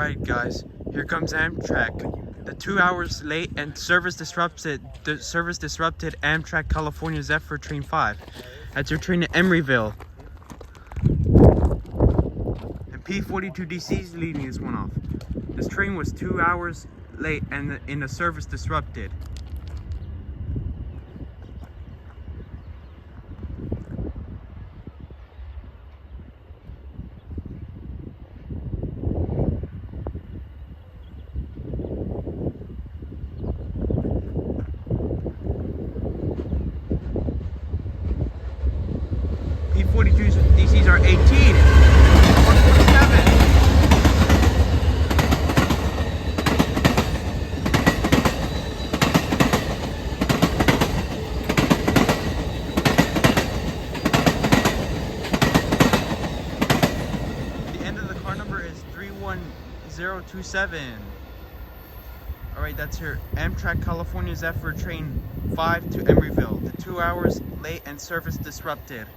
Alright guys, here comes Amtrak. The 2 hours late and service disrupted Amtrak California Zephyr train 5. That's your train to Emeryville. And P42DC's leading this one off. This train was 2 hours late and in the service disrupted. P42DC's are 18. 147. The end of the car number is 31027. Alright, that's your Amtrak California Zephyr train 5 to Emeryville. The 2 hours late and service disrupted.